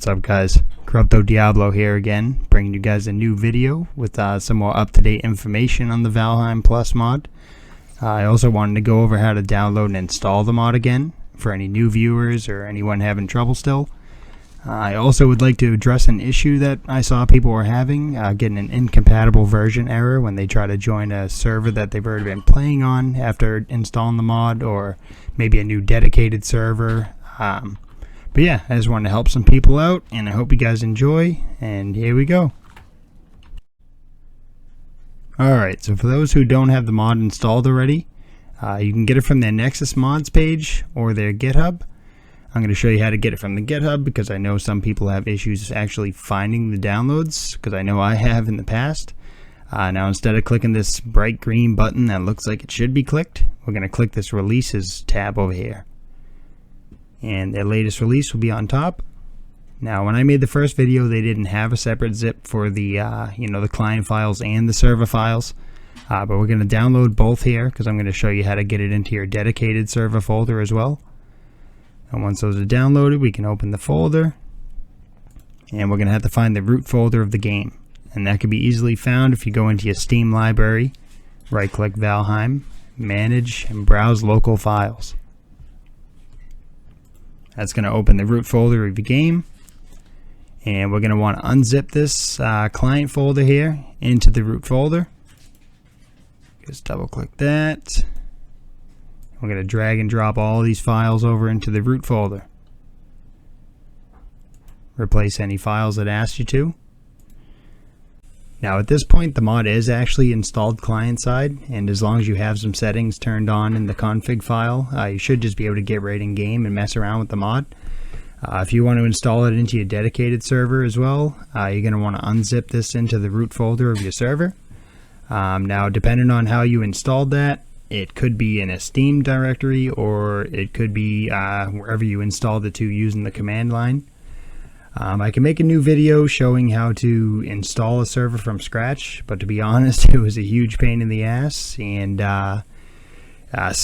What's up, guys? Corrupto Diablo here again, bringing you guys a new video with some more up-to-date information on the Valheim Plus mod. I also wanted to go over how to download and install the mod again for any new viewers or anyone having trouble still. I also would like to address an issue that I saw people were having, getting an incompatible version error when they try to join a server that they've already been playing on after installing the mod, or maybe a new dedicated server. But yeah, I just wanted to help some people out, and I hope you guys enjoy, and here we go. Alright, so for those who don't have the mod installed already, you can get it from their Nexus mods page or their GitHub. I'm going to show you how to get it from the GitHub because I know some people have issues actually finding the downloads, because I know I have in the past. Now instead of clicking this bright green button that looks like it should be clicked, we're going to click this Releases tab over here. And their latest release will be on top. Now, when I made the first video, they didn't have a separate zip for the the client files and the server files, but we're going to download both here because I'm going to show you how to get it into your dedicated server folder as well. And once those are downloaded, we can open the folder, and we're going to have to find the root folder of the game, and that can be easily found if you go into your Steam library, right-click Valheim, Manage, and Browse Local Files. That's going to open the root folder of the game, and we're going to want to unzip this client folder here into the root folder. Just double click that. We're going to drag and drop all these files over into the root folder. Replace any files that asked you to. Now at this point, the mod is actually installed client side, and as long as you have some settings turned on in the config file, you should just be able to get right in game and mess around with the mod. If you want to install it into your dedicated server as well, you're going to want to unzip this into the root folder of your server. Now depending on how you installed that, it could be in a Steam directory, or it could be wherever you installed it to using the command line. I can make a new video showing how to install a server from scratch, but to be honest, it was a huge pain in the ass, and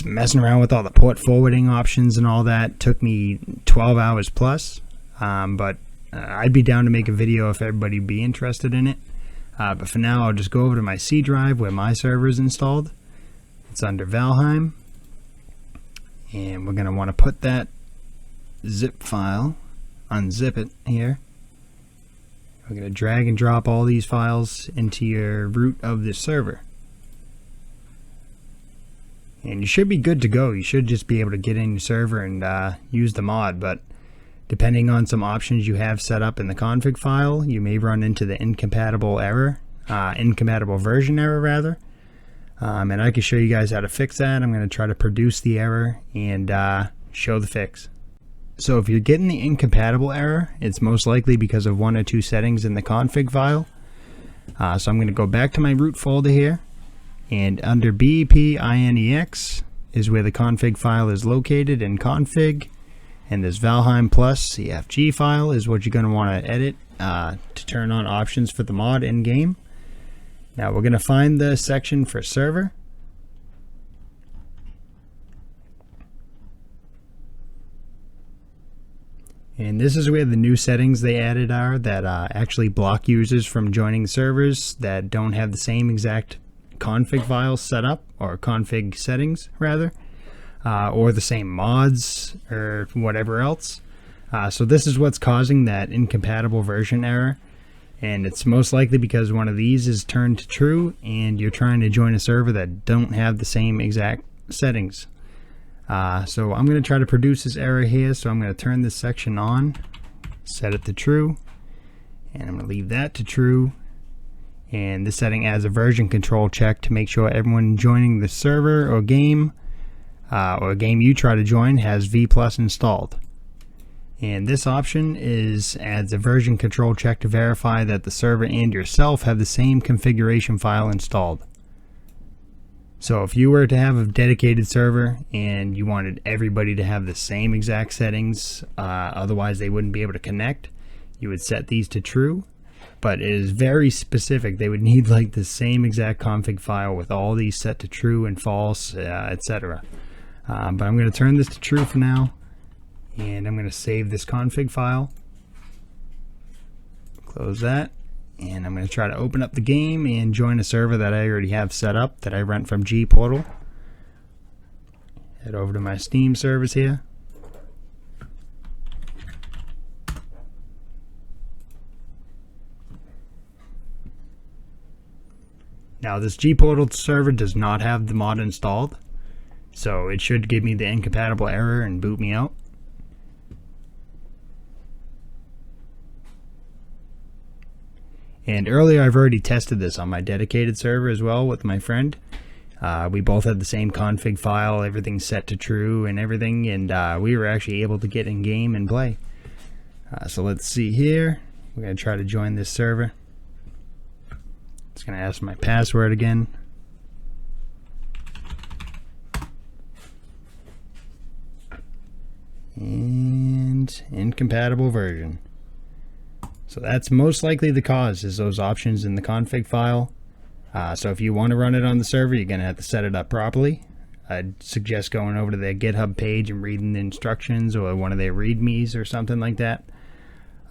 messing around with all the port forwarding options and all that took me 12 hours plus. But I'd be down to make a video if everybody would be interested in it. But for now, I'll just go over to my C drive where my server is installed. It's under Valheim, and we're going to want to put that zip file, unzip it here. We're going to drag and drop all these files into your root of the server, and you should be good to go. You should just be able to get in your server and use the mod, but depending on some options you have set up in the config file, you may run into the incompatible error, incompatible version error rather. And I can show you guys how to fix that. I'm going to try to produce the error and show the fix. So if you're getting the incompatible error, it's most likely because of one or two settings in the config file. So I'm going to go back to my root folder here, and under BEP-INEX is where the config file is located in config, and this Valheim Plus CFG file is what you're going to want to edit to turn on options for the mod in game. Now we're going to find the section for server. And this is where the new settings they added are that actually block users from joining servers that don't have the same exact config files set up, or config settings rather, or the same mods or whatever else. So this is what's causing that incompatible version error. And it's most likely because one of these is turned to true and you're trying to join a server that don't have the same exact settings. So I'm going to try to produce this error here, so I'm going to turn this section on, set it to true, and I'm going to leave that to true. And this setting adds a version control check to make sure everyone joining the server or game you try to join has V+ installed. And this option adds a version control check to verify that the server and yourself have the same configuration file installed. So if you were to have a dedicated server and you wanted everybody to have the same exact settings, otherwise they wouldn't be able to connect, you would set these to true. But it is very specific. They would need like the same exact config file with all these set to true and false, etc. But I'm going to turn this to true for now. And I'm going to save this config file. Close that. And I'm going to try to open up the game and join a server that I already have set up that I rent from G-Portal. Head over to my Steam servers here. Now this G-Portal server does not have the mod installed, so it should give me the incompatible error and boot me out. And earlier I've already tested this on my dedicated server as well with my friend. We both had the same config file, everything's set to true and everything, and we were actually able to get in game and play. So let's see here. We're going to try to join this server. It's going to ask my password again. And incompatible version. So that's most likely the cause, is those options in the config file. So if you want to run it on the server, you're going to have to set it up properly. I'd suggest going over to their GitHub page and reading the instructions or one of their readmes or something like that.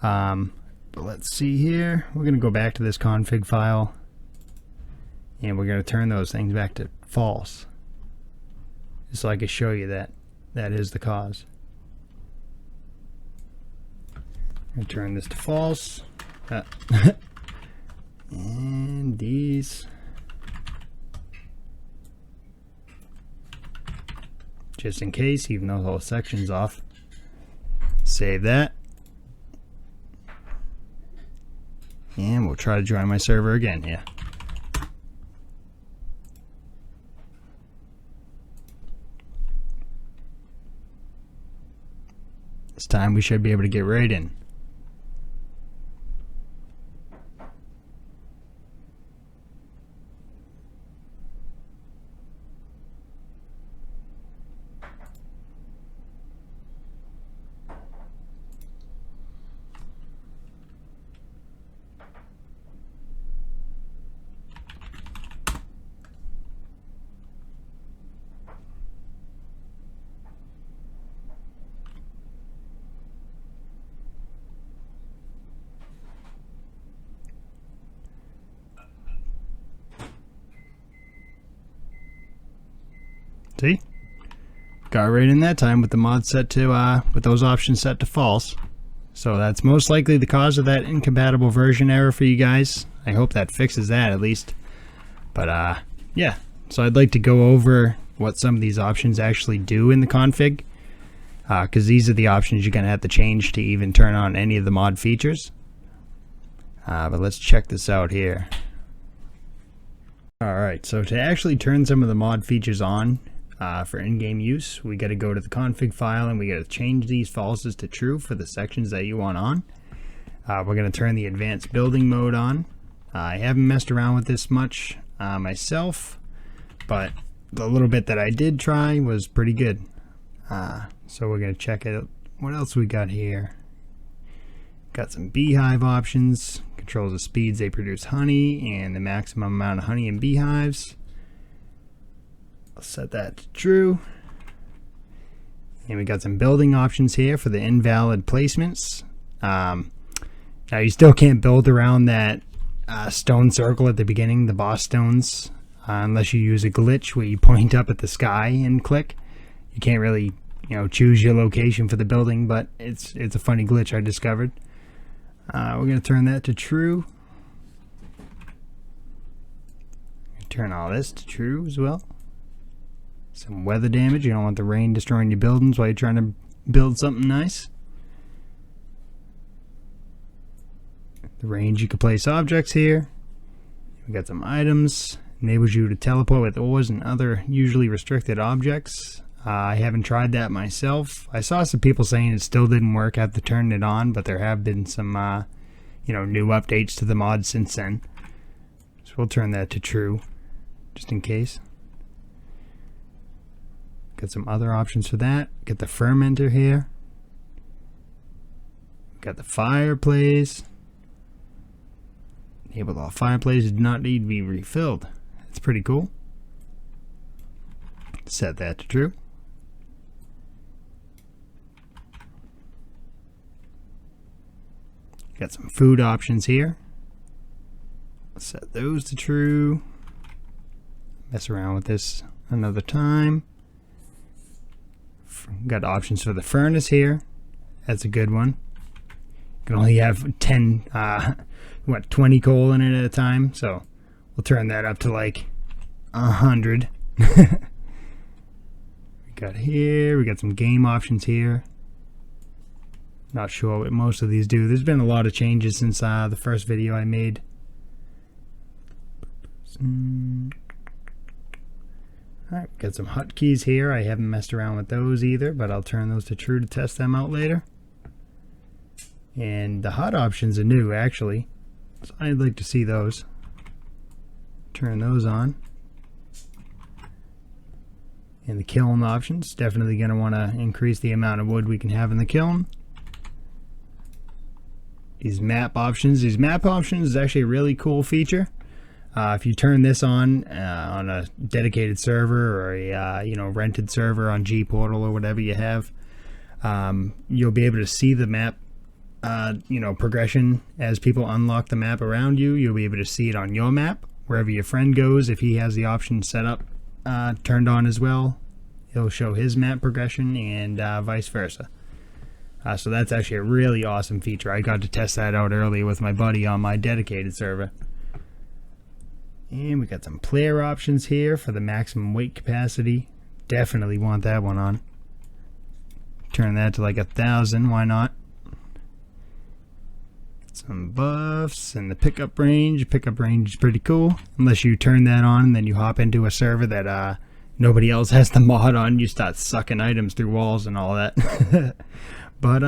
But let's see here. We're going to go back to this config file and we're going to turn those things back to false. Just so I can show you that that is the cause. I'm going to turn this to false. And these. Just in case, even though the whole section's off. Save that. And we'll try to join my server again here. This time we should be able to get right in. See? Got right in that time with the mod set to, with those options set to false. So that's most likely the cause of that incompatible version error for you guys. I hope that fixes that at least. But yeah, so I'd like to go over what some of these options actually do in the config. Because these are the options you're going to have to change to even turn on any of the mod features. But let's check this out here. Alright, so to actually turn some of the mod features on, for in-game use, we got to go to the config file and we got to change these falses to true for the sections that you want on. We're going to turn the advanced building mode on. I haven't messed around with this much myself, but the little bit that I did try was pretty good. So we're going to check out what else we got here. Got some beehive options, controls the speeds they produce honey and the maximum amount of honey in beehives. I'll set that to true. And we got some building options here for the invalid placements. Now you still can't build around that stone circle at the beginning, the boss stones, unless you use a glitch where you point up at the sky and click. You can't really, choose your location for the building, but it's a funny glitch I discovered. We're going to turn that to true. Turn all this to true as well. Some weather damage. You don't want the rain destroying your buildings while you're trying to build something nice. The range you can place objects here. We got some items. Enables you to teleport with ores and other usually restricted objects. I haven't tried that myself. I saw some people saying it still didn't work after turning it on, but there have been some, new updates to the mod since then. So we'll turn that to true, just in case. Got some other options for that. Got the fermenter here. Got the fireplace. Enable all fireplaces do not need to be refilled. That's pretty cool. Set that to true. Got some food options here. Set those to true. Mess around with this another time. Got options for the furnace here. That's a good one. You can only have 20 coal in it at a time, so we'll turn that up to like 100. We got some game options here. Not sure what most of these do. There's been a lot of changes since the first video I made. Alright, got some hotkeys here. I haven't messed around with those either, but I'll turn those to true to test them out later. And the HUD options are new, actually, so I'd like to see those. Turn those on. And the kiln options, definitely going to want to increase the amount of wood we can have in the kiln. These map options is actually a really cool feature. If you turn this on a dedicated server or a rented server on G-Portal or whatever you have, you'll be able to see the map progression as people unlock the map around you. You'll be able to see it on your map wherever your friend goes. If he has the option set up turned on as well, it'll show his map progression, and vice versa. So that's actually a really awesome feature. I got to test that out earlier with my buddy on my dedicated server. And we got some player options here for the maximum weight capacity. Definitely want that one on. Turn that to like 1,000, why not? Some buffs and the pickup range. Pickup range is pretty cool. Unless you turn that on and then you hop into a server that nobody else has the mod on, you start sucking items through walls and all that. But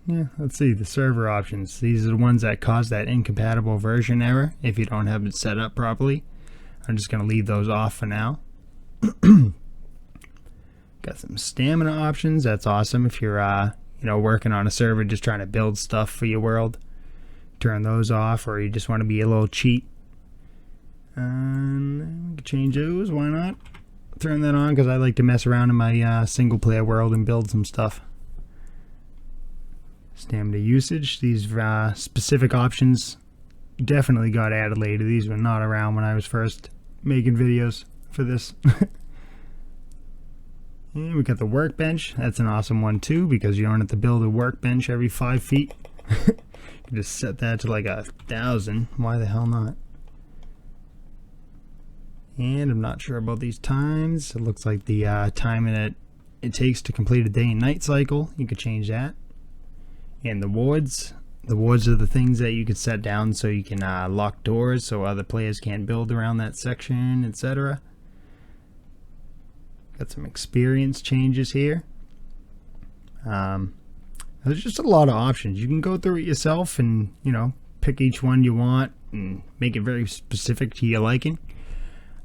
yeah, let's see the server options. These are the ones that cause that incompatible version error if you don't have it set up properly. I'm just gonna leave those off for now. Got some stamina options. That's awesome if you're working on a server just trying to build stuff for your world. Turn those off, or you just want to be a little cheat. We can change those. Why not? Turn that on because I like to mess around in my single player world and build some stuff. Stamina usage. These specific options definitely got added later. These were not around when I was first making videos for this. And we got the workbench. That's an awesome one too, because you don't have to build a workbench every 5 feet. You can just set that to like 1,000. Why the hell not? And I'm not sure about these times. It looks like the time that it takes to complete a day and night cycle. You could change that. And the wards. The wards are the things that you could set down so you can lock doors so other players can't build around that section, etc. Got some experience changes here. There's just a lot of options. You can go through it yourself and, pick each one you want and make it very specific to your liking.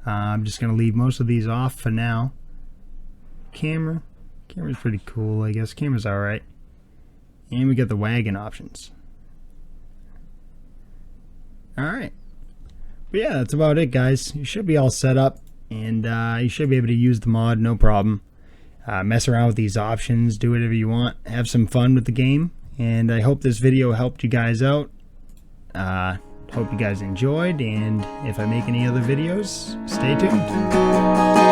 I'm just going to leave most of these off for now. Camera's pretty cool, I guess. Camera's alright. And we got the wagon options. Alright. But yeah, that's about it, guys. You should be all set up, and you should be able to use the mod, no problem. Mess around with these options, do whatever you want, have some fun with the game, and I hope this video helped you guys out. Hope you guys enjoyed, and if I make any other videos, stay tuned.